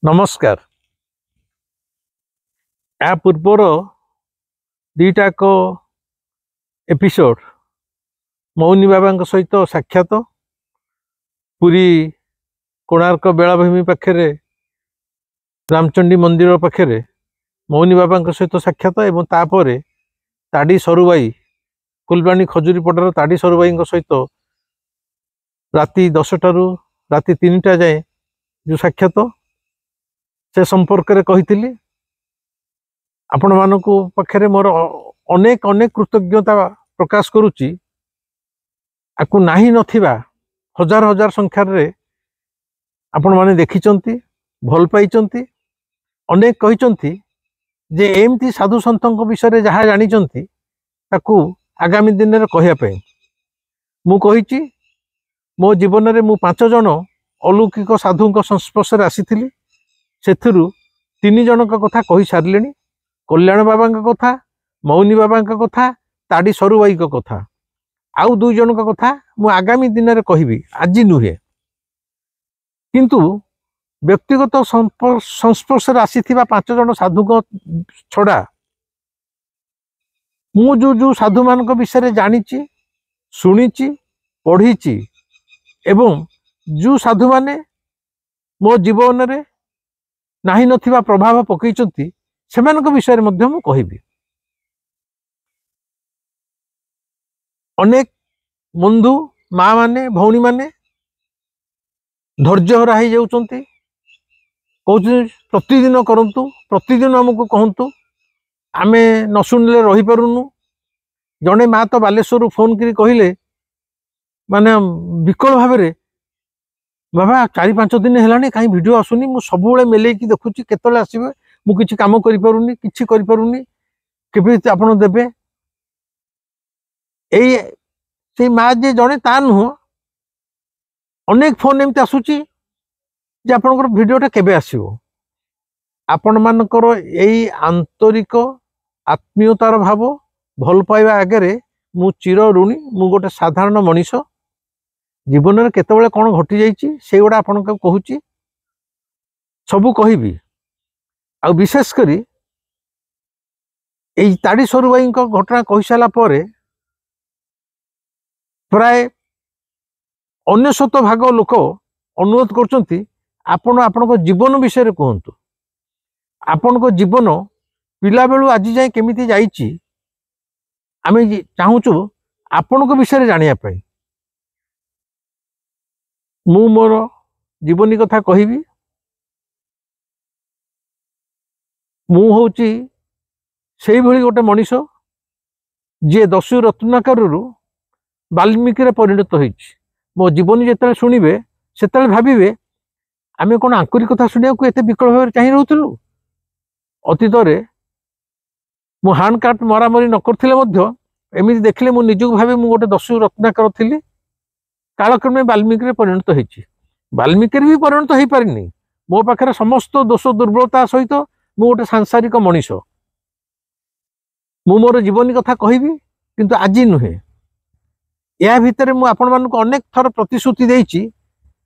नमस्कार। या पूर्वर दीटाक एपिसोड मौनी बाबा सहित साक्षात पुरी कोणार्क बेलाभूमि पाखे रामचंडी मंदिर पाखे मौनी बाबा सहित साक्षात एवं तापर ताड़ी सरुबाई फुलबाणी खजुरीपड़ार ताड़ी सरुबाई सहित राति 10टारू राति 3टा जाए जो साक्षात से संपर्क में कही आपण मानक पाखे मोर अनेक अनेक कृतज्ञता प्रकाश करुच्ची। आपको नाही नथिबा हजार हजार संख्यार रे आपण माने देखिचंती भल पाइचंती अनेक कहिचंती जे एमती साधु संतों विषय जहाँ जानिचंती ताकू आगामी दिन में कहया पे मु कहिची मो जीवन में मु 5 जन अलौकिक साधु संस्पर्श आसी सेथिरु 3 जनक कथा कही सारे कल्याण बाबा कथा मौनी बाबा कथा ताड़ी सरुबाई कथा आउ 2 जनक कथा मु आगामी दिन में कहबी आज नुहे किंतु व्यक्तिगत संस्पर्श आसी 5 जन साधु छड़ा मु जो साधु मान विषय जानी शुणी पढ़ी एवं जो साधु माने मो जीवन में नाही नथिबा प्रभाव पकईचंती सेमानक विषय मध्य मु कहबी। अनेक बंधु माँ माने भौणी माने धैर्य हरा हो जाउचंती कहते प्रतिदिन करंतु प्रतिदिन हमको कहतु आमे न शुणिले रही पारुनु। जड़े माँ तो बालेश्वर फोन करी कहले माने विकल भाव में बाबा 4-5 दिन है कहीं वीडियो आसुनी मु सब मेल देखुची केतले आसबे मु किछि काम करि पारुनी किछि करि पारुनी केबे आपण देबे एई से माँ जे जड़े ता नुह अनेक फोन एमती आसुची जे आपनकर वीडियोटा केबे आसीबो। आपण मानकर एई आंतरिक आत्मीयतार भाव भल पाइबा आगे मु चिर ऋणी मु गोटे साधारण मनीष जीवन में केतबेले कौन घटी जाइए से गुड़ा आपन कहूँ सबू कहबी। आ विशेष करी एई ताड़ी सरुबाई घटना कही सारा पर प्राय 99 भाग लोक अनुरोध करचंती आपण आपन जीवन विषय कहतु आपण जीवन पिला बेलू आज जाए केमिति जाइछि आमे चाहूचु आपण विषय जानिया पाई। मु मोर जीवनी कथा कहबी मु होची सेई भली गोटे मनीष जे दस्यु रत्नाकर वाल्मीकि रे परिणत होइछि। मो जीवनी जेतले सुनिबे सेतले भाबिबे आमे कोन आंकुरी कथा सुनिया को एते विकल भाव चाहि रहउतलु। अतीत रे मु हान काट मरामरी न करथिले मध्य एमिति देखले मु निजु भाबे मु गोटे दस्यु रत्नाकर थिली कालक्रमे वाल्मीकि परिणत होइछि। वाल्मीकि भी परिणत हो पारिनी मो पाखे समस्त दोष दुर्बलता सहित मु गोटे सांसारिक मनीष मु मोर जीवनी कथा कहबी किंतु आज नुहे। या भितर मु आपण मानक अनेक थर प्रतिश्रुति देइछि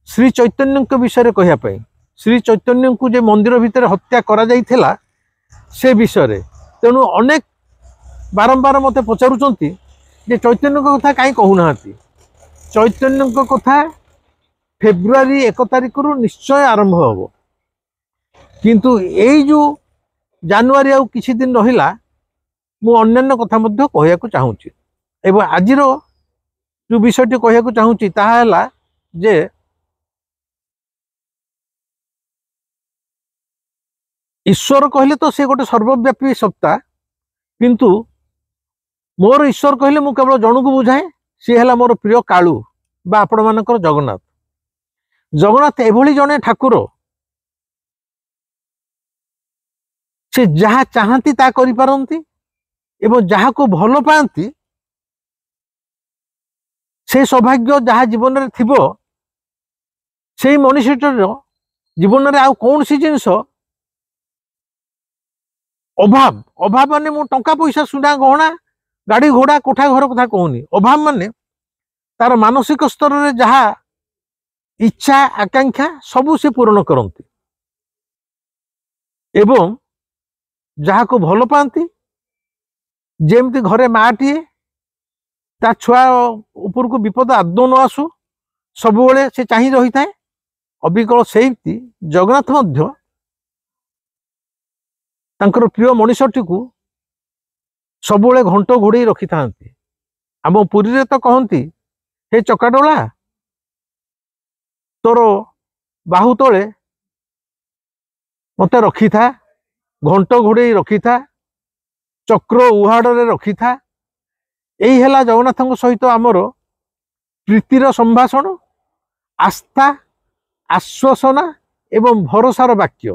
श्री चैतन्य विषय कहया पई। श्री चैतन्य को जे मंदिर भितर हत्या करा जाइथिला से विषय तेणु अनेक बारंबार मते पचारुचंती जे चैतन्य कथा काई कहू नाहंती। चैतन्य कथा फेब्रुआरी 1 तारिख रु निश्चय आरंभ हम किंतु यही जो जानुआरी आउ किछि दिन रहिला मु अन्यान्य कथा मध्य कहया को चाहूची एवं आज जो विषयटी कहया को चाहूची ताहा हैला जे ईश्वर कहले तो से गोटे सर्वव्यापी सत्ता किंतु मोर ईश्वर कहले मु केवल जन को बुझाए सी है मोर प्रिय कालू बा आपण मानकर जगन्नाथ। जगन्नाथ एभली जने ठाकुर से जहाँ चाहती ता करि पारंती एवं जहाँ को भल पाती से सौभाग्य जहाँ जीवन में थिबो से मनुष्यटर जीवन में आउ कौन सी जिनस अभाव अभाव माने मु टंका पैसा सुना गहना गाड़ी घोड़ा कोठा घर कथा कहूनी अभाव माने तार मानसिक स्तर में जहाँ इच्छा आकांक्षा सबू से पूर्ण करती। एवं जहाँ को भल पाती जेमती घरे माटीए ता छुआ ऊपर को विपद आदौ न आसू सब से चाह रही था अबिकल सेमती जगन्नाथ मध्य तांकर प्रिय मनीषटी को सब घंट घोड़े रखी था। आम पुरी रे तो कहती हे चकाडोला तोर बाहु तले मत रखी था घंट घोड़े रखी था चक्र उहाड़े रखी था। यही है जगन्नाथ सहित आमर प्रीतिर संभाषण आस्था आश्वासना एवं भरोसार वाक्य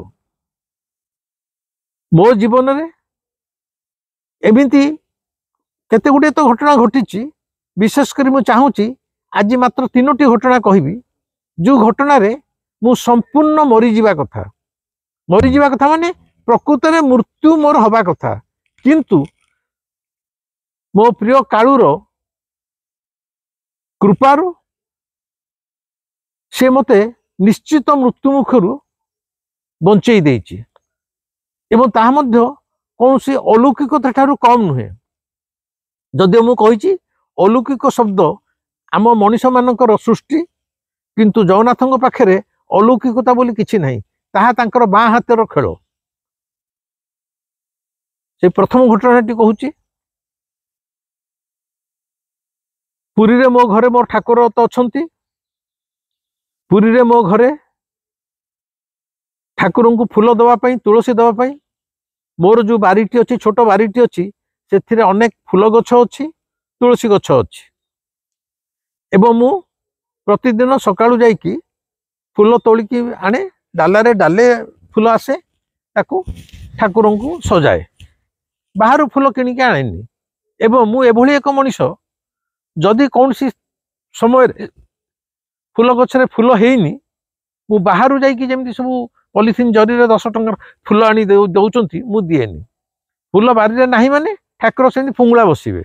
मो जीवन रे एमिति केते गुडे तो घटना घटी विशेषकर मु चाहूँगी आज मात्र 3टी घटना कहबी जो घटना रे मु संपूर्ण मरीजा कथा माने प्रकृत रे मृत्यु मोर हवा कथा किंतु मो प्रिय कालूर कृपारु से मते निश्चित मृत्यु मुखर बंचई देछि एवं ताहा मध्य कौन सी अलौकिकता ठारू कम नुहे। जदि मु कहिछि अलौकिक शब्द आम मनीष मानकर सृष्टि किंतु जगन्नाथଙ୍କ पाखरे अलौकिकता बोली किछि नहीं ताहा तांकर बाँ हाथर खेल। से प्रथम घटनाटी कहूछि पुरी रे मो घरे मोर ठाकुर तो अछंती पुरी रे मो घरे ठाकुर को फूल दवापाई तुलसी दवापाई मोर जो बारीटी अच्छी छोट बारीटी अच्छी से अनेक फूल गछ अच्छी तुलसी गछ अच्छी एवं मु प्रतिदिन सकाळु जाइकी फूल तोलिकी आने डालारे डाले फूल आसे ताकू ठाकुर को सजाए बाहर फूल किणिकी आनेनी एवं मु एभली एक मनीष जदि कौन सी समय फूल गछरे फूल हेनी मु बाहर जाइकी जेमती सब पॉलिथिन जरी रे 10 टंका फूल आनी दौचंती मु दिएनी फूल बारी रे नाही माने ठाकुर सेनी फुंगला बसिबे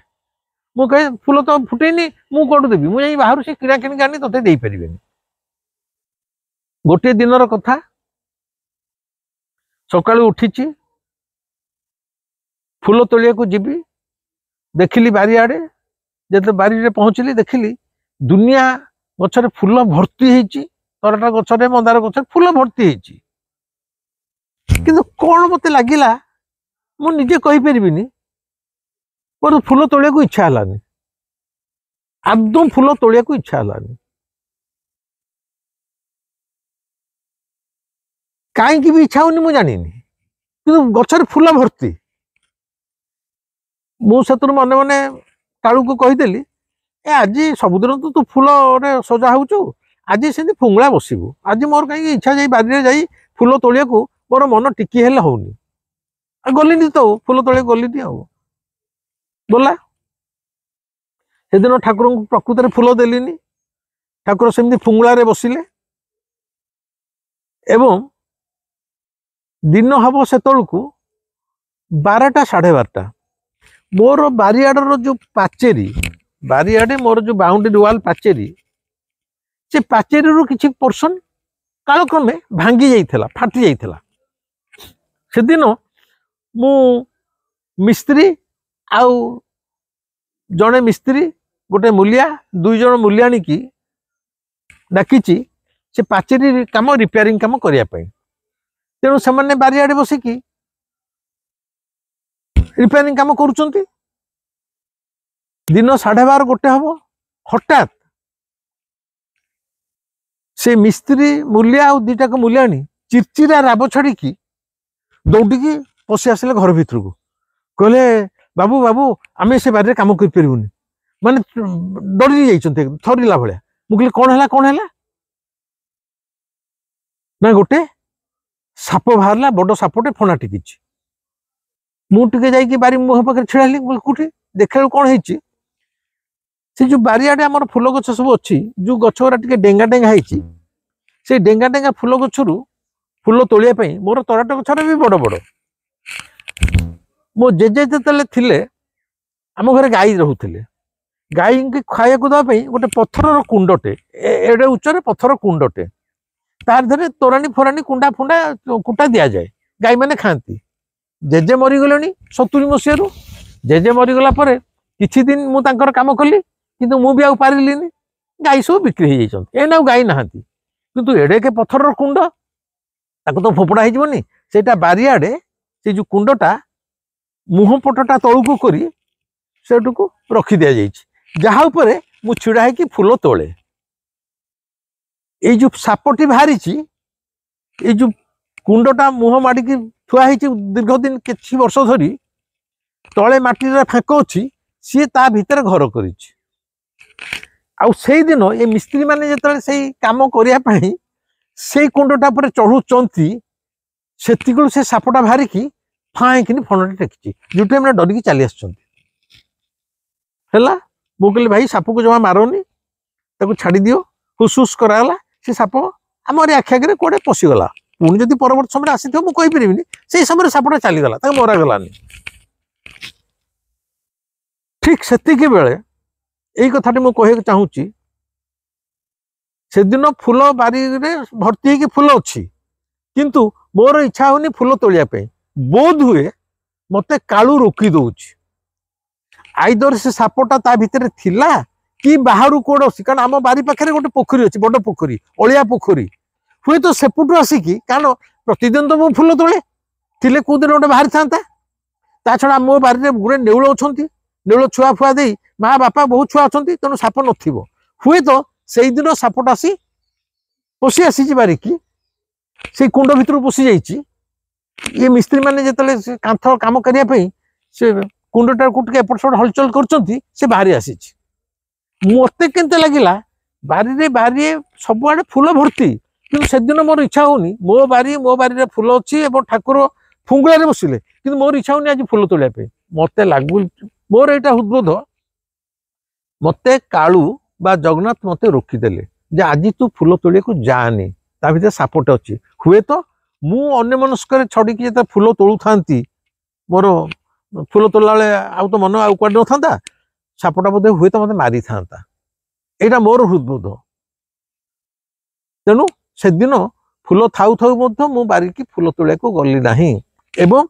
मु कहे फूल तो फुटेनी मु कोडू देबी मु जाई बाहर से किणा किणिकी आनी तते देई परिबेनी। गोटे दिनर कथा सकाळु उठिची फूल तोलिया को जीवी देखिली बारी आड़े जब बारी रे पहुंचली देखिली दुनिया गछरे फूल भर्ती हेची तरटा गछरे मंदार गछरे फूल भर्ती हेची किंतु कौन मत लगिला मु निजे कहि परिबिनी मोर फूल तोलिया को इच्छा हलानी आदम फूल तोलिया को इच्छा हलानी कहीं भी इच्छा होनी मु जानिनी किंतु गछरे फूल भर्ती मु सतुर मने मने कालू को कहीदेली ए आज सबुदिन तो तू फूल रे सजा होचु आज से फुंगला बसबू आज मोर कहीं इच्छा जाई बारी जाई फूल तोलिया को मोर मन टिकी हेले होनी गलिनी तो फूल तोलिया गलिनी आ गला से दिन ठाकुर को प्रकृत रे फूल देलिनी ठाकुर सेमती फुंगला रे बसिले एवं दिन हम से को 12टा 12:30 मोर बारियाडर जो पाचेरी बारियाडे मोर जो बाउंड्री वाल पाचेरी से पाचेरी रू किछि पोर्शन कालक्रमे भांगी जाइथिला फाटी जाइथिला से दिन मु मिस्त्री आउ जड़े मिस्त्री गोटे मूलिया 2 जण मूलियाणी की डाकिची से पाचेरी काम रिपेयरिंग काम करिया पई तेणु से माने बारियाडे बसिकी रिपेयरिंग काम करुचंती दिन 12:30 गोटे हम हठात से मिस्त्री मूलिया आ 2टा मूलियाणी चिरचिरा राब छाड़ी दौड़ी पशि आसिले घर भीतर को कहले बाबू बाबू आम से बारे कम कर माने डरी जाइछन्ते थरिला भलिया मु कहले कौन है ना गोटे साप बाहरला बड़ सापटे फणा टिकिछि मुझे जाइए बारी मुह पाखे छिड़ाली कौटी देखा कौन है से जो बारियाडे आम फूल गछ सब अच्छी जो गछ गुरा टे डेंगा डेंगा है से डेंगा डेंगा फूल गछरू फूल तोलिया मोर तराट गछर भी बड़ बड़ मो जेजे जिते थिले आम घर गाई रोते गाई खाया देवाई गोटे पत्थर कुंडटे एडे उच्चरे पत्थर कुंडटे तार धरे तोराणी फोराणी कुंडा फुंडा कुटा दि जाए गाई मैंने खाती जेजे मरीगले 70 मसीह जेजे मरीगला किछि दिन मु तांकर काम कली किंतु मु भी आउ पारिलिनी गाई सब बिक्री हो जाए गाई ना किंतु एडे के पत्थर कुंड ताको तो फोपड़ा हो सेटा बारियाडे से जो कुंडटा मुह पटटा तलू करी सेटू को रखी दि जाइए जहाँ उपरे मु छिड़ा है कि फूल तोले ये जो सापटी बाहरी ये जो कुंडटा मुह माड़ी थुआ दीर्घ दिन किछि वर्ष धरी तले माटी फाँक अच्छी सी ता भितर घर कर दिन ये मिस्त्री मैंने जो से कम करने से कुंडटा पर चढ़ुंट से सापटा बाहर की फाँ कि फणटे टेकी जो टाइम डरिकी चली आसला मुझे भाई साप को जमा मारोनी छाड़ी दियो हुस हुस कराला से साप आमरी आखि आगे कौटे पशिगला पुणी जब परवर्त समय आसी मुझे से समय सापटा चलीगला मरागलानी ठीक सेतिकी बेले यही कथाटी मुझे चाहूँगी से दिन फूल बारी भर्ती हो फूल अच्छी किंतु मोर इच्छा होनी फूल तोलिया बोध हुए मते कालू रोकी दौची आईदर से सापटा ता भितर थिला कि बाहर कोड अच्छी कारण आम बारी पाखे गोटे पोखरी अच्छी बड़ पोखरी अलिया पोखरी हुए तो सेपटू आसिकी कारण प्रतिदिन तो मो फूल तोले थिले कौ दिन गोटे बाहरी था छड़ा मो बारी गोटे नेउल अच्छा नेउल छुआ फुआ दे माँ बापा बहुत छुआ अच्छा तेणु साप नथिबो हुए तो से दिन सापटा आसी पशि आसी बारिकी से कुंड भितर पशि जाइए ये मिस्त्री मैंने जो कांथ कम करने से कुंडटा को एपट सेपट हलचल कर बाहरी आसी मत के लगिला बारी बारी सबुआड़े फूल भर्ती कि से दिन मोर इच्छा होनी मो बारी फूल अच्छी ठाकुर फुंगुआ बसिले कि मोर इच्छा होनी आज फूल तोलिया मत लगू मोर यहाँ हृदबोध मत कालू बा जगन्नाथ मत रोकीदेले जे आज तू फूल तोलिया को जानी ता भीतर सापटे अच्छी हुए तो मु अन्य मनस्क छड़ी जो फूल तोलू था मोर फूल तोला बेले आउ तो मन आउ कड़े न था सापटा बोधे हुए तो मत मारी था यहाँ मोर हृदबोध तेणु से दिन फूल थाउ थाउ मु बारिकी फूल तोलिया को गली ना एवं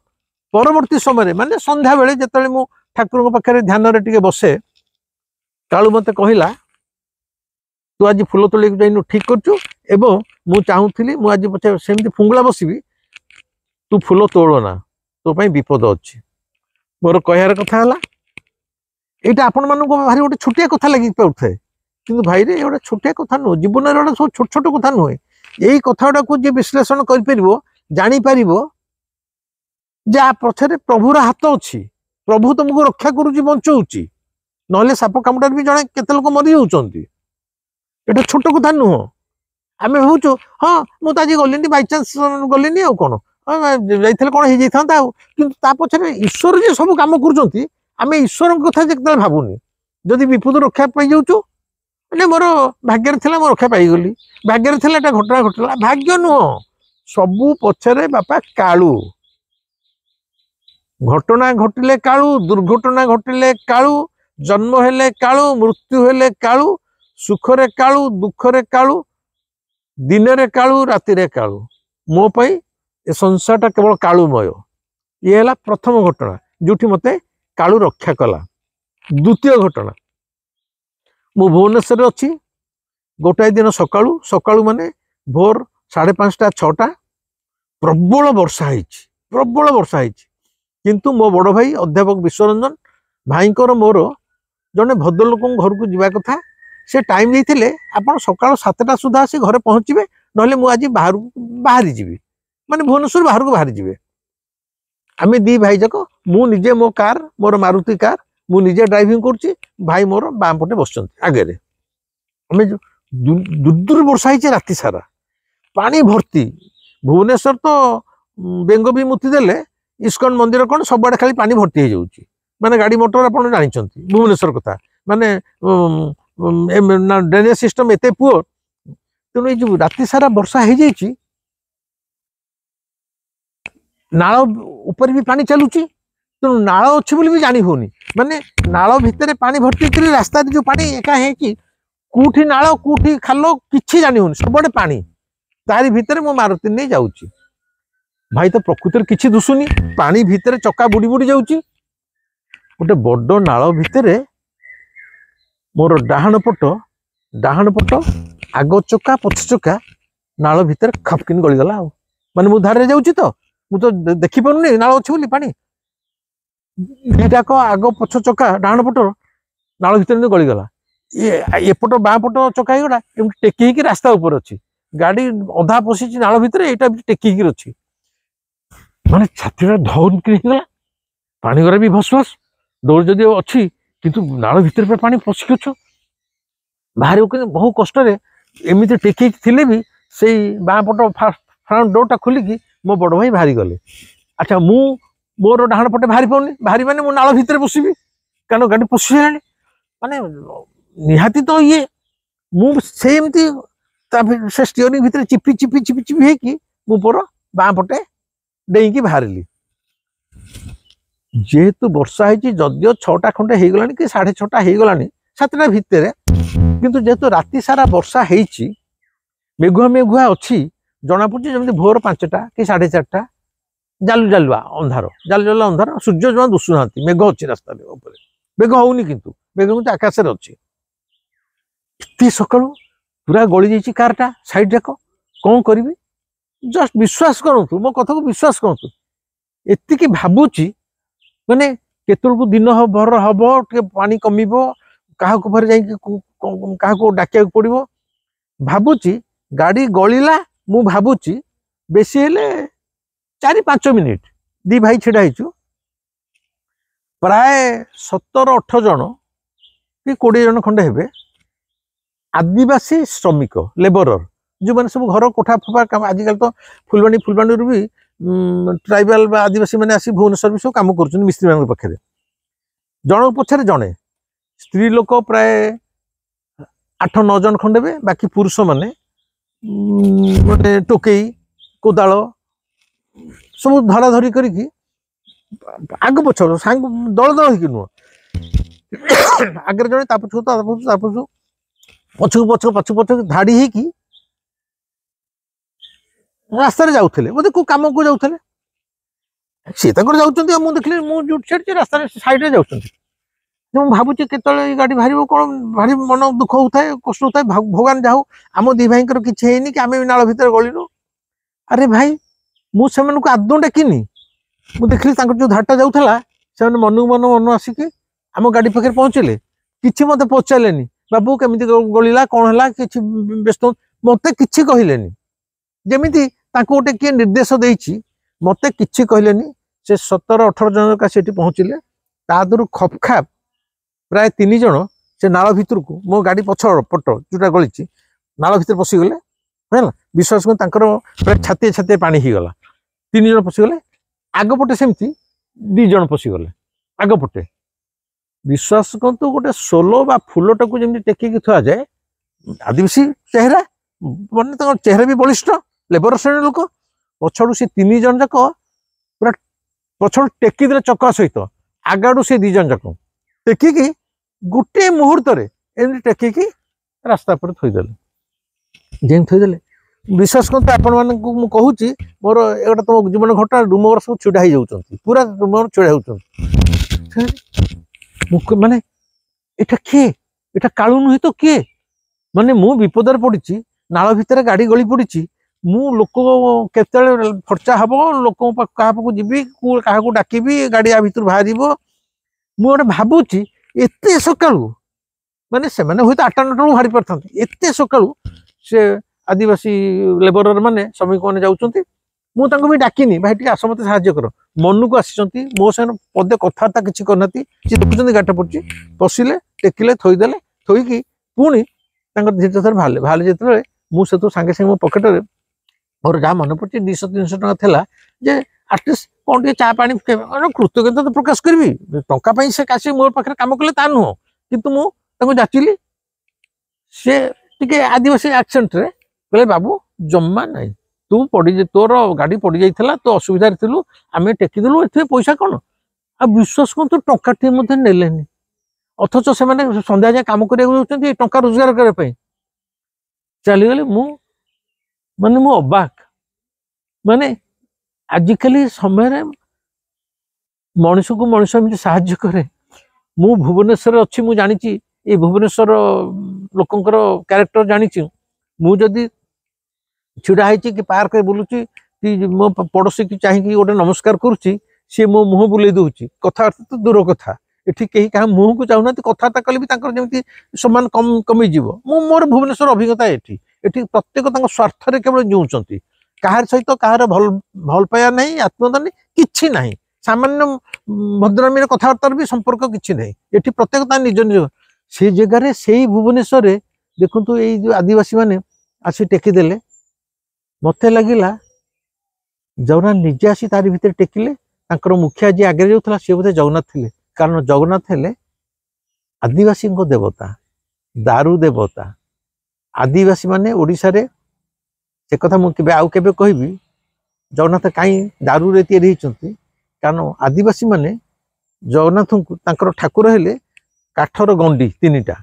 परवर्ती समय माने संध्या बेले जिते मु ठाकुर पाखे ध्यान रे बसे कालू मत कहला तू आज फूल तोलिया जाइनु ठीक करचु एवं मु चाहूली मुझे पचे सेमती फुंगला बसबी तू फूल तोड़ ना तो विपद अच्छी मोर कहार कथा है यहाँ आपण मान भारी गोटे छोटिया कथा लगी पाए कि भाई रे गोटे छोटिया कथा नुह जीवन में गोटे सब छोट छोट कथा नुहे यही कथा को जी विश्लेषण कर पछरे प्रभुर हाथ अच्छी प्रभु तुमको रक्षा करुच्ची बचाऊँगी ना साप कामुटा भी जड़े केते लोक मरी जाऊँगी एटा छोट कथा नुह आम भावु हाँ मुझे आज गलिनी बाईचान्स गलिनी आउ कौन जाइए कौन हो जाता कि पछरे ईश्वर जो सब कम करें ईश्वर कथा जो भावुनी जदि विपद रक्षा पाई जाऊँ मैंने मोर भाग्य थी मोर रक्षा पाईगली भाग्य थी घटना घटला भाग्य नुह सबू पछरे बापा कालू घटना घटिले कालू दुर्घटना घटिले कालू जन्म हेले कालू मृत्यु हेले कालू सुखरे कालू दुखरे कालू दिन रे कालू राति रे कालू मो पाई ए संसारटा केवल कालूमय ये है प्रथम घटना जो मते कालू रक्षा कला द्वितीय घटना मु भुवनेश्वर अच्छी गोटाए दिन सकाळू सकाळू माने भोर 5:30 6टा प्रबल वर्षा है किंतु मो बड़ भाई अध्यापक विश्वरंजन भाईंकर मोर जने भद्रलोक घर को जीवा कथा से टाइम देते आप सकाल 7टा सुधा आसी घरे पहुँचे ना मुझे बाहरी जी माने भुवनेश्वर बाहर को बाहरी जी आम दी भाई जाक मुझे मो कार मोर मारुति कार मुझे ड्राइविंग कर भाई मोर बाम पटे बस आगे आम दूर वर्षा है राति सारा पानी भर्ती भुवनेश्वर तो बेंग भी मुति देले इस्कन मंदिर कौन सबुआड़े खाली पानी भर्ती हो जाऊँगी माने गाड़ी मोटर आप जानते भुवनेश्वर कथा माने ड्रेनेज सिस्टम एत पुअर तेणु ये जो राति सारा वर्षा हो जाइए नाल ऊपर भी पानी चलुची तेणु नाल अच्छी भी जानी होनी माने नाल भितर पानी भर्ती कर रास्ता जो पानी एका है कि कौटी नाल कौटी खाल किसी जानी होनी सबुआड़े पानी तारी भितर मो मारुति नहीं जाऊँगी भाई तो प्रकृति किसी दुसुनी पानी भितर चका बुड़ी बुड़ी जाऊँगी गोटे बड़ नाल भितर मोर डाहाण पट आग चका पछ चका नाल भितर खपकिन गलीगला माने मु धारे जाऊँगी तो मुझे देखी पारुनी नाल अच्छी बोली पानी दीटाक आग पछ चका डाहाण पट नाल भितर गलीगला एपट बाँ पट चका गुड़ा टेकी रास्ता उपर अच्छी गाड़ी अधा पशि नाल भितर यहाँ टेकी अच्छी माने छाती धौन किगला पानी गरा भी भस भस डोर जदि अच्छी किंतु नाल भितर पानी पशिक अछ बाहर बहुत कष्ट एमती टेक भी से बाँ पट फ्रंट डोर टा खोलिकी मो बड़ भाई बाहरी गले अच्छा मु मोर डाहाण पटे बाहरी पाऊनी बाहरी माने मु नाल भितर पशिबी कारण गाड़ी पशिला माने निहाती तो ये मुझे से स्टीयरिंग भितर चिपी चिपी चिपी चिपी है मु पर बाँ पटे डेईकी बाहरली जेहेतु वर्षा है जदियो 6टा खंडे हो गलानी कि 6:30 हो गलानी 7टा भितर किंतु जेहेतु राति सारा वर्षा है मेघुआ मेघुआ अच्छी जना पड़ी जमी भोर 5टा कि 4:30 जालु जालुआ अंधार जालु जालुआ अंधार सूर्य जमा दुसुना मेघ अच्छी रास्ता मेघ होनी किंतु मेघ आकाश अच्छी इतनी सका पूरा गली जा कारटा साइड जाक कौन करी जस्ट विश्वास करूँ मो कथा को विश्वास करूँ एति भावुची माने केतुल दिन भर हम पानी कमिब क्या डाक पड़ो भावुची गाड़ी गलिला मु भावुची बेसी हेले 4-5 मिनिट दी भाई छिड़ा प्राय 17-18 जन कि 20 जन खंडे हेबे आदिवासी श्रमिक लेबरर जो मैंने सब घर कोठा फुफा काम आजिकल तो फुलबाणी भी ट्राइबल आदिवासी मैंने आसी भुवनेश्वर भी सब कम कर मिस्त्री मान पाखे जन पछरे जड़े स्त्री लोक प्राय 8-9 जन खंडे बाकी पुरुष मैंने गोटे टोकई कोदाल सब धरा धरी करके आग पछ सांग दल दल हो नुह आगे जड़े पछू पछ पछ पछ धाड़ी है रास्ता जाऊे बोधे को कम को जाऊे सी जाऊँ देखिए मुझे रास्ता साइड जाऊँ भावुची के गाड़ी बाहर कौन भारी मन दुख होता है कष्ट होता है भगवान जाऊ आम दी भाई किसी कि आम नाल भितर गलु अरे भाई मुझे आदौ डाकिनी मुझे देखिली जो धारटा जाऊला से मन मन आसिक आम गाड़ी पाखे पहुँचले कि मत पचारे बाबू केमी गलिला कौन है कि व्यस्त मत कि कहले जमी गोटे किए निर्देश देती मत कि कहले से 17-18 जन का से पहुँचले तादर खपखाप प्राय 3 जन से नाल भितर को मो गाड़ी पछ पट जोटा गली नाल भितर पशिगले है विश्वास कर प्राय छाती छाती पानी हो गला 3 जन पशिगले आगपटे सेमती 2 जन पशिगले आगपटे विश्वास करतु गोटे सोलो बा फुलटा को जमी टेकिकी थुआ जाए आदिवासी चेहरा मैंने चेहरा भी बलिष्ठ लेबर श्रेणी लोक पछड़ू से 3 जन जाक पूरा पछड़ू टेकीदे चक सहित आगाड़ू से 2 जन जाक टेकिकी गोटे मुहूर्त टेकिकी रास्ता पर थईदेले जेन थईदेले विश्वास करते आपण मानू कहूँ मोर एगोटा तुम जीवन घटना रूम सब छिड़ा हो पूरा रूम छिड़ा हो माने एटा किए एटा कालू नुहे तो किए माने मु विपदर पड़ी नाल भितर गाड़ी गली पड़ी मु लोक केते खर्चा हम लोक क्या जीवी क्या डाकबी गाड़ी आ भर बाहर मुझे भावुची एत सका माने से मैंने हूँ 8-9 बाहरी पार एत सका से आदिवासी लेबर मैंने श्रमिक मैंने जाऊँच मुझे भी डाकिनी भाई टे आस मत साहय कर मन को आसी मो साथ पदे कथबार्ता किसी करना सी देखुं गाड़ी पड़ी पशिले टेकिले थईदेले थईकी पुणी धीरे थर बाहर बाहर जो मुझे सागे सागे मो पकेट मोर जहाँ मन पड़े 200-300 टका था जे आटलिस्ट कौन टे चा पानी कृतज्ञता तो प्रकाश करी टाँचा से काशी मोर पाखे कम कले ता नुह कि मुझे जाचिली सी टे आदिवासी एक्सेंट रे कहले बाबू जम्मा ना तू पड़ी तोर गाड़ी पड़ जाइला तो असुविधा थी आम टेकीदेलु ए पैसा कौन आ विश्वास कर तू टाँटे नेलेनी अथच से संध्या जाए कम कर टा रोजगार करने चलीगली माने मु अबाक माने आजिकली समय मनीष को मनीष एमती साहाय्य करे मु भुवनेश्वर अच्छी मु जानी ये भुवनेश्वर लोकंकर कैरेक्टर जानी मु जदि छिड़ा है कि पार्क रे बुलुची कि मो पड़ोसी की चाहिए गोटे नमस्कार करुच्ची सी मो मुह बुले दूची कथबार्ता तो दूर कथा एठी कहीं क्या मुह को चाहूना कथबार्ता कले भी जमी सम्मान कम कमी जीव मोर भुवनेश्वर अभिज्ञता एठी प्रत्येक स्वार्थ केवल जीवुंट कहार सहित कहार भल पाया नहीं आत्मदान किछि नहीं सामान्य भद्रामी कथबार्ता भी संपर्क किछि नहीं एठी प्रत्येक निज निज से जगह से भुवनेश्वर देखु ये जो आदिवासी माने आसी टेकीदेले मत लगिला जगन्नाथ निजे आसी तारी भितर टेकिले मुखिया जी आगे जाऊला सी बोधे जगन्नाथ थे कारण जगन्नाथ हेले आदिवासी देवता दारू देवता आदिवासी माने ओडिशा रे से कथा मुझे आउ केबे कहबी जगन्नाथ कहीं दारू रे तैयारी होती कारण आदिवासी माने जगन्नाथ को ठाकुर हेले काठर गंडी तीनिटा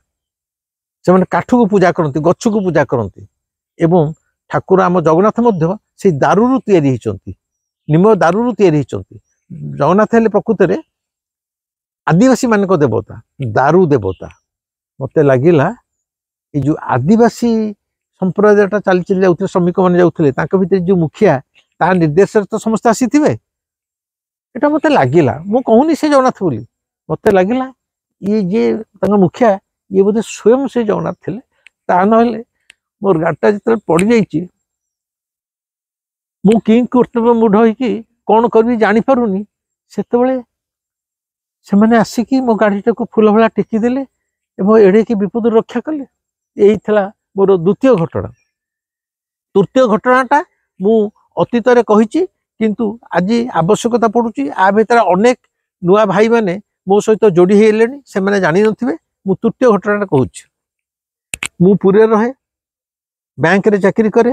से माने काठ को पूजा करती गछ को पूजा करती एवं ठाकुर आम जगन्नाथ मध्य से दारू तैयारी होती निम दारू तैयारी होती जगन्नाथ हेले प्रकृत में आदिवासी मान देवता दारू देवता मत लगिला ये जो आदिवासी संप्रदायटा चली चली जाते श्रमिक मैंने जाते भीतर जो मुखिया ता निर्देश तो समस्त आसी थे एटा मत लगिला मु कहूनी से जगन्नाथ बोली मत लगिला ये जे मुखिया ये बोधे स्वयं से जगन्नाथ थे ता ना मोर गाड़टा जो पड़ जाइए मु कि कर्तव्य मूढ़ होगी कौन करी जापारूनी से मैंने आसिकी मो गाड़ीटा को फूल भाया टेकीदेले एड़े कि विपद रक्षा कले यही था मोर द्वितीय घटना तृतीय घटनाटा मु अतीत कही किंतु आज आवश्यकता पड़ुची आ भीतर अनेक नुआ भाई माने मो सहित जोड़ी हेले से मैंने जानी नथिबे मु तृतीय घटनाटा कहूँ मु पुरी रहे बैंक रे चाकरी करे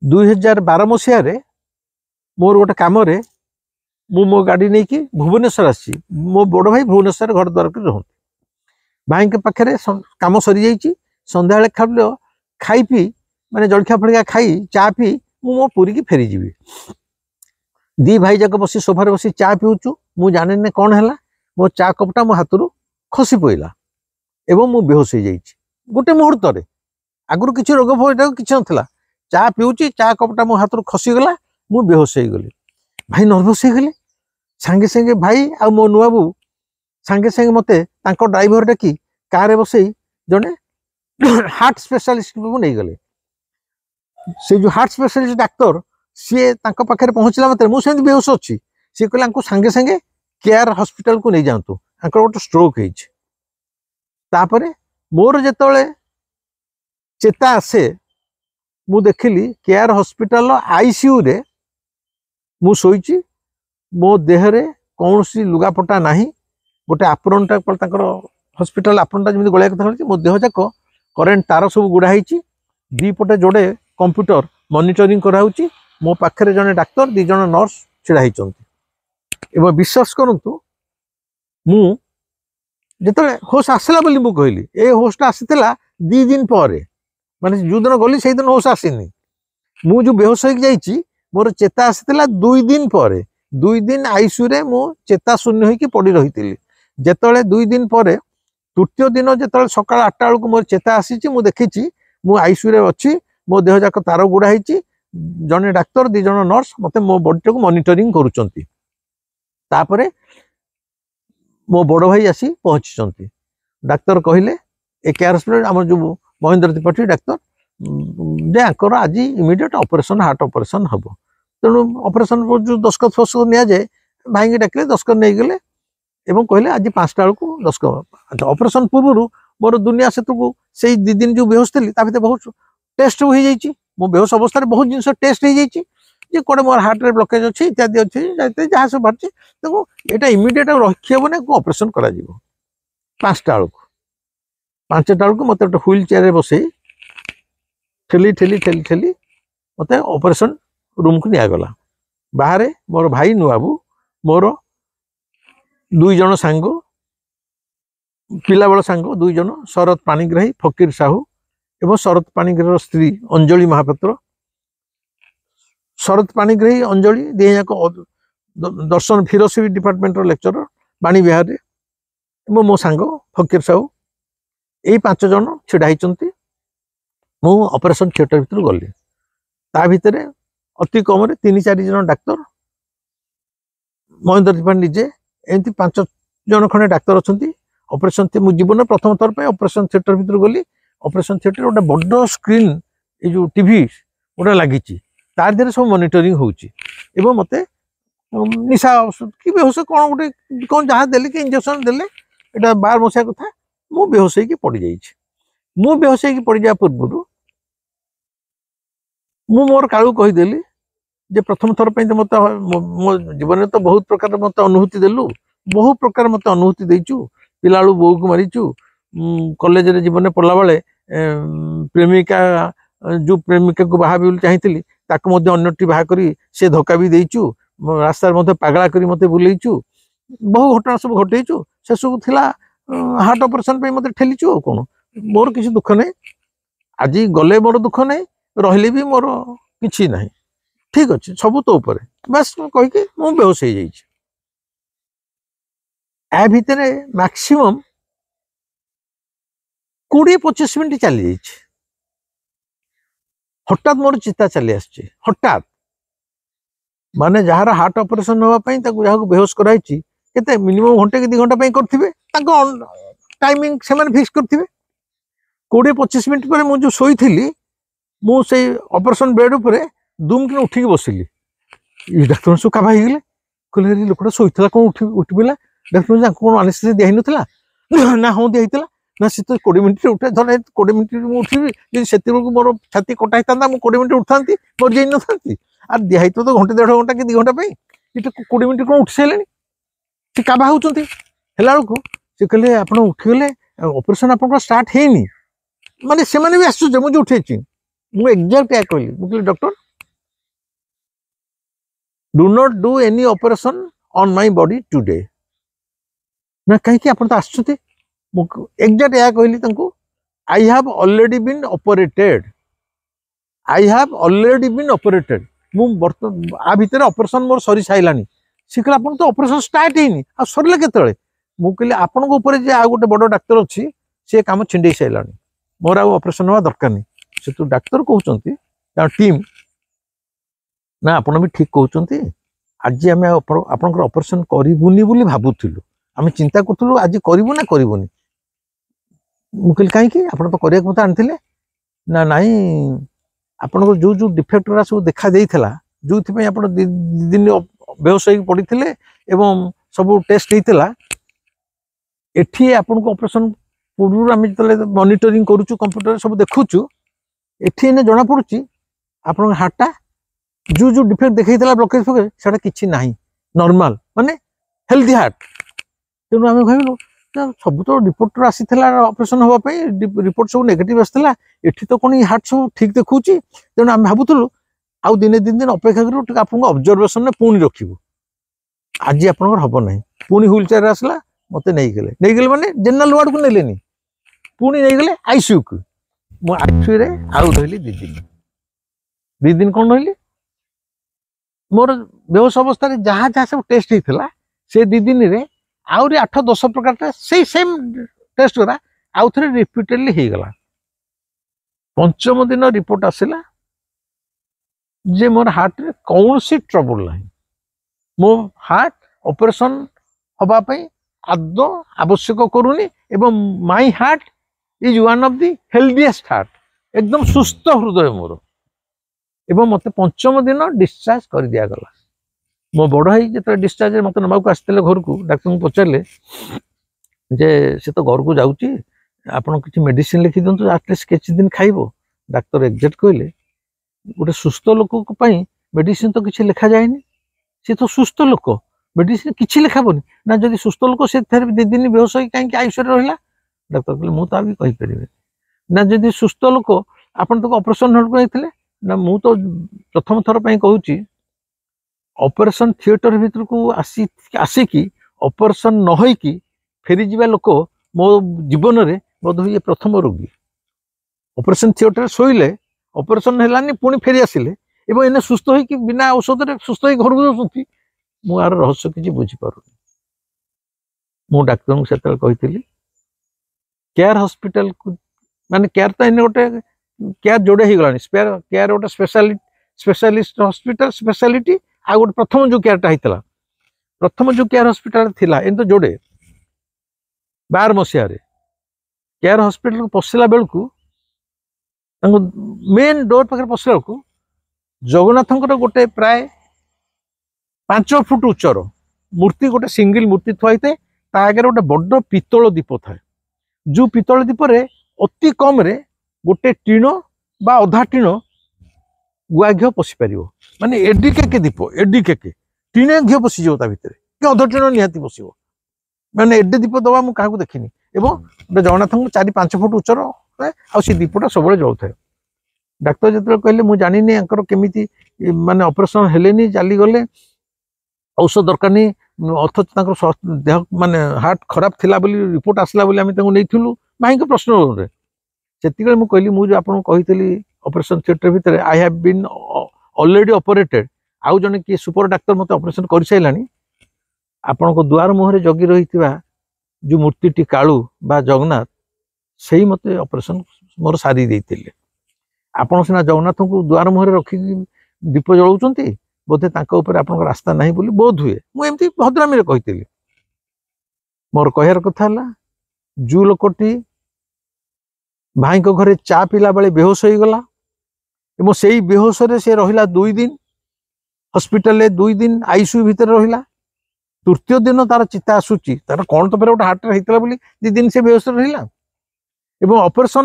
2012 मसीह मोर गोटे कम मो गाड़ी नहीं कि भुवनेश्वर आसी मो बड़ भाई भुवनेश्वर घर द्वार कर रहते भाई के पाखे कम सरी जाइए संध्या खाल खाई पी माने जलखिया फड़िया खाई चा पी मो पुरी की फेरी जीवी दी भाई जाक बसी सोफार बसी चा पीऊचु मु जाने ने कौन है मो चा कपटा मो हाथ खसी पड़ा एवं मु बेहोश हो जाइए गोटे मुहूर्त आगुरी किसी रोग फोग किसी ना चा पीऊची चा कपटा मो हाथ खसीगला मु बेहोश हो गली भाई नर्भस हो गले सांगे सांगे भाई आ मो नुआबू सांगे सांगे मते ड्राइवर डाकी कार बसई जड़े हार्ट स्पेशलिस्ट को नहीं गले से जो हार्ट स्पेशलिस्ट डाक्तर सी पाखे पहुँचला मतलब मुझे बेहोश अच्छी सी कहले सांगे सांगे केयर हॉस्पिटल को नहीं जातु गोटे स्ट्रोक होपर मोर जिते चेता आसे मु देखिली केयर हॉस्पिटल आईसीयू रे मु सोईची मो देहरे कौन सी लुगापटा नहीं गोटे आपरणटा हॉस्पिटल आपरणटा जमी गलिया कथा मो देह जाक करेन्ट तार सब गुड़ाई दीपटे जोड़े कंप्यूटर मॉनिटरिंग कराऊची मो पाखे जड़े डाक्तर दी जन नर्स छिड़ा एवं विश्वास करंतु मु जिते होश आसला बोली मु कहली ए होशटा आसीला 2 दिन पर माने जो दिन गली से दिन होश आसीनी मु जो बेहोश हो जाइए मोर चेता आसीला 2 दिन पर 2 दिन आईसीयू रे मु चेता शून्य होगी पड़ी रही जिते 2 दिन पर तृतीय दिन जो सकाल 8टा बेलू मोर चेता आसी मु देखी मु आईसीयू रे अच्छी मो देह जाक तार गुड़ाई जड़े डाक्तर 2 जन नर्स मत मो बॉडी को मॉनिटरिंग करुँच मो बड़ भाई आसी पहुँची डाक्तर कहले ए केयर हॉस्पिटल आम जो महेंद्र त्रिपाठी डाक्तर जे आंकर आज इमिडिएट ऑपरेशन हार्ट ऑपरेशन हम तेणु ऑपरेशन जो दस्खत फस्खत नि जाए भाई डाकिले दस्खत नहीं गले एवं कहले आज 5टा बेलू दस्खत ऑपरेशन पूर्व मोर दुनिया से से 2 दिन जो बेहोश थी बहुत टेस्ट हो जाइए मो बेहोश अवस्था बहुत जिन टेस्ट हो जाइए जे कौटे मोर हार्ट रे ब्लॉकेज अच्छी इत्यादि अच्छी जहाँ सब बाहर देखो यहाँ इमिडिएट रखी हेबना ऑपरेशन कर 5टा बेलू 5टा बेलू मत गोटे व्हील चेयर बसई ठेली ठेली ठेली ठेली मत ऑपरेशन रूम को निगला बाहर मोर भाई नुआबू मोर 2 जन सांग पिला बेल सांग 2 जन शरद पाणिग्राही फकीर साहू एवं शरद पाणिग्राही स्त्री अंजलि महापात्र शरद पाणिग्राही अंजलि दिए दर्शन फिलोसफी डिपार्टमेंट लेक्चरर बाणी विहार मो सांग फकीर साहू यही 5 जन छिड़ा होती मु ऑपरेशन थिएटर भीतर गली ता भितर अति कम 3-4 जन डाक्तर महेंद्र त्रिपाठी निजे एमती 5 जन खंडे डाक्तर अच्छा ऑपरेशन जीवन प्रथम थर पे ऑपरेशन थिएटर भीतर गली ऑपरेशन थिएटर गोटे बड़ स्क्रीन ये जो टीवी गोटे लगी तार देहरे सब मॉनिटरिंग होची एवं मते निशा औषध कि बेहोश कौन गोटे कौन जहाँ देले कि इंजेक्शन देले एटा 12 मसिया कथा मु बेहोश होइकी पड़ जाइछि मु बेहोश होइकी पड़ जा पूर्व मु मोर कालू कहीदेली जे प्रथम थर पे मत मो जीवन में तो बहुत प्रकार मत अनुभूति देलु बहुत प्रकार मत अनुभूति देचु पिला बो को मारीचु कॉलेज रे जीवन में पढ़ला बेले प्रेमिका जो प्रेमिका को बाहा भी चाहती ताको मध्य अन्यटी बाहा करी से धोका भी देचु रास्ता मध्य पागला करी मते बुलेइचु बहु घटना सब घटेचु से सब थिला हार्ट ऑपरेशन पे मते ठेलीचु कोन मोर किसी दुख नहीं आज गले मोर दुख नहीं रहले भी मोर किछि नहीं ठीक अच्छे सब तो ऊपर बस कहीकि मु बेहोश हो जाइए या भितर मैक्सिमम 20-25 मिनट चली जाइए हठात मोर चिता चली आसছে हठात माने जार हार्ट ऑपरेशन होगा जहाँ बेहोश कराई केते मिनिमम घंटे कि 2 घंटा करथिबे टाइमिंग से फिक्स करथिबे 20-25 मिनट पर मु जो सोई थी मु से ऑपरेशन बेड ऊपर दुम कि उठिक बसिली डाक्तर सब काबा हो गले लोकटा शोला कौन उठिला डाक्तर कौन आनेस्थेसिया दिया नाला ना हाँ दिया ना सी तो 20 मिनट उठे धर 20 मिनट उठी से मोर छाती कटा होता 20 मिनट उठा मोर जाई न आर दिया तो घंटे 1.5 घंटा कि 2 घंटा ये 20 मिनट कौन उठी सारे सी काबा होती से कहले आप उठीगले ऑपरेशन आप स्टार्ट है माने से भी आश्चर्य मुझे उठे मुझे एक्जाक्ट या कहली मुझे doctor do not do any operation on my body today ना कहीं आप आसुँच एक्जाक्ट या कहली I have already been operated I have already been operated आ भितर ऑपरेशन मोर सरी साइलानी सी कहला आप तो ऑपरेशन स्टार्ट है आ सरला केतले मु कहली आपण ऊपर जे आ गोटे बड़ डाक्तर अच्छी सी काम छिंडे साइलानी मोर आ ऑपरेशन हवा दरकार नहीं से तो डाक्तर कहते टीम ना आपण भी ठीक कहते आज आम आपंकर ऑपरेशन करूनी बोली भावुलु आम चिंता करूँ आज करूँ ना करूनी मुझे कहीं आप तो करने मत आनी ना नाई आपण जो जो डिफेक्ट गुरा सब देखा देला जो आप 2 दिन बेहोश हो पड़ते एवं सब टेस्ट होता एठी आपन को ऑपरेशन पूर्व आम जो मॉनिटरिंग करूँ कंप्यूटर सब देखुचु एठी ने जना पड़ुची आपन हार्टा जो जो डिफेक्ट देखा ब्लॉकेज फकेज से किसी ना नॉर्मल माने हेल्दी हार्ट तेणु आम भाविलु सब तो रिपोर्ट आसी ऑपरेशन होगापी रिपोर्ट सब नेगेटिव आसाला एठी तो कौन हार्ट सब ठीक देखुची तेणु आम भावुलु आउ दिने 3 दिन अपेक्षा कर आपको ऑब्जर्वेशन में पुणी रखू आज आप हम ना पुणी व्हील चेयर आसला मत नहीं गले माने जनरल वार्ड को नेले पुणी नहीं गले आईसीयू को मु आईसीयू रे आउ रही 2 दिन कौन रही मोर बेहोश अवस्था जहाँ जहाँ सब टेस्ट होता से 2 दिन रे आउरी 8-10 प्रकार से सेम टेस्ट करा आउ थे रिपीटेडली हो गला 5म दिन रिपोर्ट आसला जे मोर हार्ट रे कौन सी ट्रबल ना मो हार्ट ऑपरेशन हवापाई आदौ आवश्यक करूनी एवं my heart is one of the healthiest heart एकदम सुस्थ हृदय मोर एवं मत 5म दिन डिस्चार्ज कर दिया गला मो बड़ भाई जो डिस्चार्ज मत नवाक आसते घर को डाक्तर को पचारे जे से तो घर को जाऊँगी आपड़ किसी मेडिसिन लिखि दिंतु आटलिस्ट किसी दिन खाइब डाक्तर एक्जाक्ट कहले गोटे सुस्थ लोक मेडिसिन तो किसी लिखा जाए सी तो सुस्थ लोक मेडिसिन किसी लिखाबनी ना जब सुस्थ लोक से 2 दिन बेहोश कहीं आयुष रहा डाक्तर कहले मुझे भी कहीपर ना जब सुस्थ लोक आपन तो ऑपरेशन होते ना मु तो प्रथम थर पर कहूँ ऑपरेशन थिएटर भीतर को आसिकी ऑपरेशन न होइकी फेरी जीवा लोक मो जीवन रे बोध ये प्रथम रोगी ऑपरेशन थिएटर शोइले ऑपरेशन हेलानी पुणी फेरी आसिले एवं एने सुस्थ होइकि बिना औषध रे सुस्थ होई घर को जाउछंती मु आर रहस्य किछि बुझी पारुनी मु डाक्टर को सेतल कहितली केयर हॉस्पिटल को माने केयर तो एने गोटे केयर जोड़े ही गलानी केयर गोटे स्पेशलिस्ट हॉस्पिटल स्पेशलिटी आ गोटे प्रथम जो केयरटा होइतला प्रथम जो केयर हॉस्पिटल थिला एन तो जोड़े 12 मसिया रे केयर हॉस्पिटल को पसिला बेलकू मेन डोर पाखे पसिला बेलकू जगन्नाथंकर गोटे प्राय 5 फुट उच्चर मूर्ति गोटे सिंगल मूर्ति थुआई थे ता आगे गोटे बड़ पितल दीप थाए जो पितल दीप रे अति कम रे गोटे टीण बा अधा टीण गुआ घी पशि पार माने एडी के दीप एडी के टीणे घी पशिज भितर कि अध टीण निहाती पशिव मैंने एडे दीप दवा मुझे क्या देखनी एवं गोटे जगन्नाथ को 4-5 फुट उच्चर आउ दीपटा सब जलू था डाक्तर जो कहले मुझे जानी केमी माने ऑपरेशन हेलेनी चली गले औषध दरकार नहीं अथच देह माने हार्ट खराब थिला बोली रिपोर्ट आसला बोली आम नहीं भाई के प्रश्न से कहली मुझे आपको कही ऑपरेशन थिएटर भितर I have been already operated आउ जने किए सुपर डाक्तर मत ऑपरेशन कर सारानी आपण को द्वार मुहरे जगी रही जो मूर्ति कालू बा जगन्नाथ से मत ऑपरेशन मोर सारी देते आपण सीना जगन्नाथ को द्वार मुहरे रखिक दीप जलाउंट बोधे आप रास्ता नहीं बोली बोध हुए मुझे भद्रामी कही मोर कहार कथा जो लोकटी भाई को घरे चा पीला बेले बेहोश हो गला एवं से ही बेहोश से रहिला 2 दिन हॉस्पिटल 2 दिन आईसीयू भितर रहिला तृतीय दिन तार चिता आसूची तार कौन तो फिर गोटे हार्ट होता बोली 2 दिन से बेहोश रहिला एवं ऑपरेशन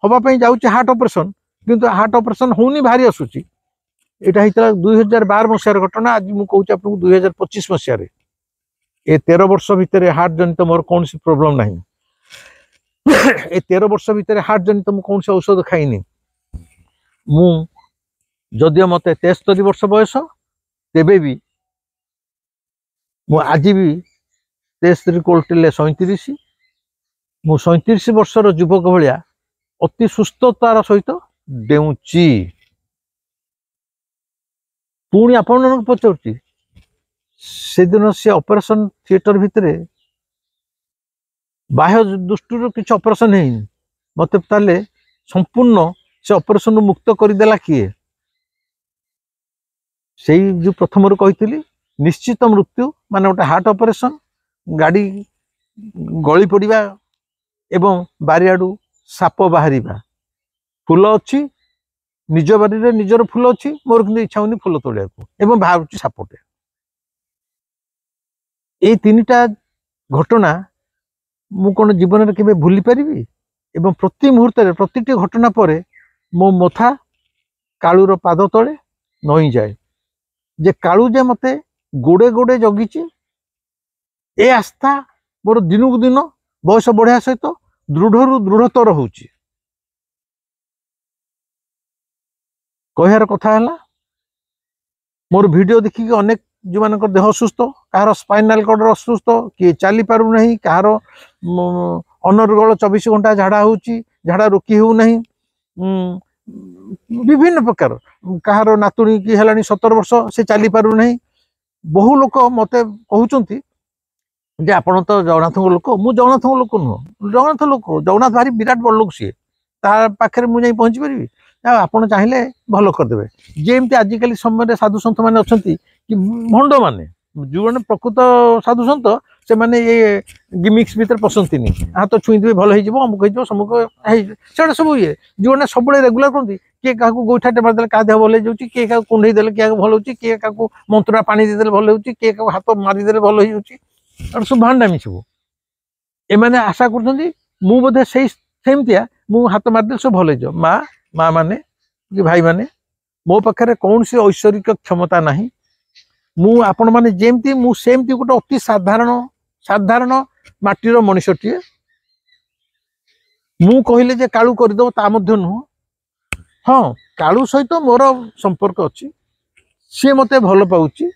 हवाई जाऊँच हार्ट ऑपरेशन किंतु हार्ट ऑपरेशन होनी भारी आसूची यहाँ होता 2012 मसीहार घटना आज मुझे कहूँ आपको 2025 मसीह ए 13 वर्ष भितर हार्ट जनित मोर कौन सी प्रोब्लेम ना ए 13 वर्ष भितर हार्ट जनित मुझे कौन सी औषध खाइनी जदियो मत 73 वर्ष बयस तेबे भी आज भी 73 कोल्टिले 37 मु 37 वर्षर युवक भाया अति सुस्थतार सहित डेउची पुणी आपण पचार से दिन से ऑपरेशन थिएटर भितर बाह्य दृष्टि किसी ऑपरेशन है मत ताले संपूर्ण से ऑपरेशन मुक्त करदेला किए से जो प्रथम कही निश्चित मृत्यु माने गोटे हार्ट ऑपरेशन गाड़ी गली पड़ा एवं बारियाडू साप बाहर फूल अच्छी निज बाड़ी निजर फूल अच्छी मोर कि इच्छा होनी फूल तोड़ा एवं बाहर सापटे ये 3टा घटना मु कौन जीवन में केवे भूली पारिबी एवं प्रति मुहूर्त प्रतिटी घटना पर मो मथा कालूर पाद तले नई जाए जे कालू जे मते गोड़े गोड़े जगी ए आस्था मोर दिनकू दिन बयस बढ़िया सहित दृढ़ दृढ़तर हो कहार कथा है मोर वीडियो देखिक अनेक जो मान देह असुस्थ कहार स्पाइनाल कॉर्ड असुस्थ किए चली पारु नहीं कहार अनर्गल 24 घंटा झाड़ा होची झाड़ा रोकी हो नहीं विभिन्न प्रकार कहार नातुणी की है 17 वर्ष से चली पारु नहीं बहु लोक मत कहते जे आपण तो जगन्नाथ लोक मु जगन्नाथ लोक नुह जगन्नाथ लोक जगन्नाथ भारी विराट बड़ लोक सी पाखे मुझे पहुँची पारि आपण चाहिए भल करदे जेमती आजिकल समय साधु सन्त मैंने अच्छा कि भंड माने जो मैंने प्रकृत साधु सन्त से मैंने ये गिमिक्स भीतर पसंद नहीं हाथ छुईदे भल हो अमुक हो समुक से सब ये जो मैंने सब रेगुलर करती किए क्या गोईठाटे मारिदे क्या देह भल हो किए क्या कुंडई देले क्या भल हो किए क्या मंत्रा पानी देदेले भल हो किए क्या हाथ मारिदे भल हो सब भांडामी सब एम आशा कर सेमतिया मु हाथ मारिदे सब भल हो माँ माने कि भाई माने मो पाखे कौन सी ऐश्वरिक क्षमता नहीं मु आपण माने जेमती मु सेमती गोटे अति साधारण माटीर मनीषटीए मु कहले जे कालू करदो ता मध्य नुह हाँ कालू सहित मोर संपर्क अच्छी सी मते भल पाउची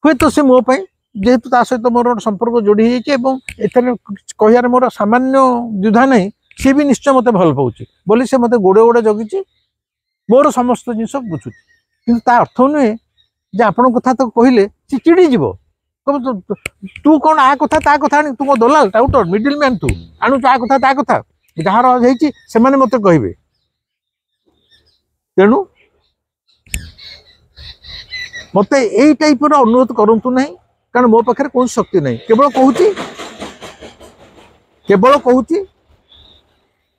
हुए तो सी मो पाई जेहेतु ता सहित मोर संपर्क जोड़ी एथरे कहियार मोर सामान्य द्विधा नहीं सी भी निश्चय मते भल पाउची बोली से मते गोड़े गोड़े जगी मोर समस्त जिनस बुझुची कि अर्थ नुहे जे आपण कथा तो कहले सी चिड़ी जीव तू कौन आ कथा ता कथा तू मो दलाल टाउटर मिडिल मैन तू आणु आ कथा ता कथा जार से मत कहे तेणु मत यही टाइप अनुरोध करूँ ना कारण मो पाखे कौन शक्ति नहीं केवल कहूँ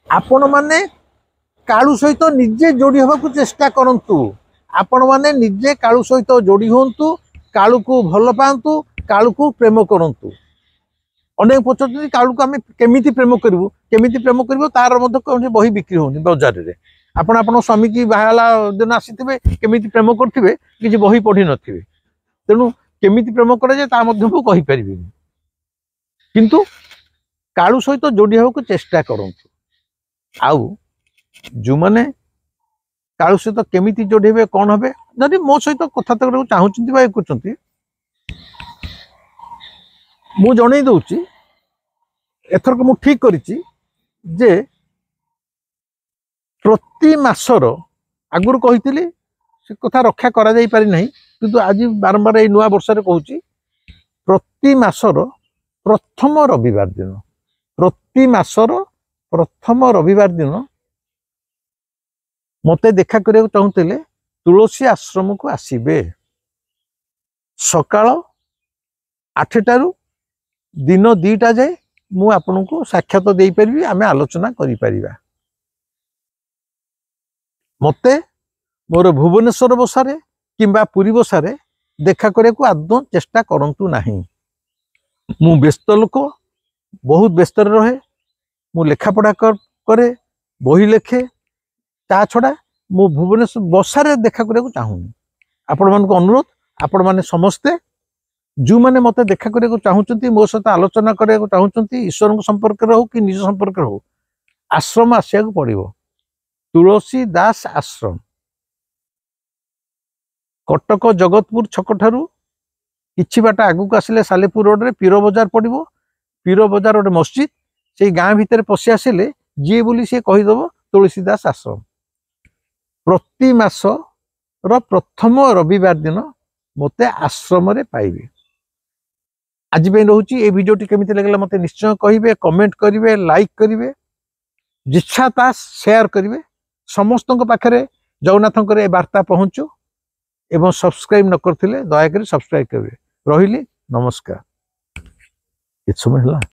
आपण माने कालू सहित निजे जोड़ी हवा चेष्टा करंतु आपण माने निजे कालू सहित जोड़ी होंतु कालू को भल पातु कालू को प्रेम करंतु अनेक पचार कालू को आम केमी प्रेम करूँ तार बही बिक्री होनी बजार में आपण आपण स्वामी की बाहला दिन आसीथे केमी प्रेम करेंगे कि बही पढ़ी न तेणु केमी प्रेम करे कहीपर किंतु कालू सहित जोड़ी हवा चेष्टा करंतु आउ जो मैंने कालू सहित केमी जोड़े कौन हे जदि मो सहित कथा चाहती मु जन दूची एथरक मु ठीक करिछि जे प्रति मासर आगुर कही से कथा रक्षा करा जाई पारि नहीं किंतु आज बारंबार ये नुआ वर्ष कहूँ प्रति मासर प्रथम रविवार दिन प्रति मासर प्रथम रविवार दिन मते देखा करने चाहूले तुलसी आश्रम को आसीबे सकाळ 8टारू दिन 2टा जाए मु आपन को साक्षात दे पारि आमे आलोचना करि परिबा मते मोर भुवनेश्वर बसारे किंबा पुरी बसारे देखा करने को आदौ चेष्टा करंतु नाही मु व्यस्त लोक बहुत व्यस्त रहे मु लेखा पढ़ा करे बही लेखे ता छड़ा मु भुवनेश्वर बसारे देखा करने को चाहूनी आपण मान को अनुरोध आपण माने समस्ते जो मैंने मत देखा करने को चाहूँगी मो सहित आलोचना करने को चाहूँगी ईश्वर संपर्क हो कि निज संपर्क हो आश्रम आसिया पड़ो तुलसी दास आश्रम कटक जगतपुर छक ठारू किछि बाट आगु को आसिले सालेपुर रोड रे पीर बजार पड़ो पीर बजार गोटे मस्जिद से गाँ भितर पशि आसिले जी बोली सी कहीदेव तुलसीदास आश्रम प्रति मास प्रथम रविवार दिन मते आश्रम रे पाइबे आज रोचे ये भिडियोटी केमिति लागला मते निश्चय कहिबे कमेंट करिवे लाइक करिवे जिच्छा ता शेयर करिवे समस्त पाखरे जगन्नाथंकर ए वार्ता पहुँचू एवं सब्सक्राइब न करथिले दया करी सब्सक्राइब करिवे रहिली नमस्कार।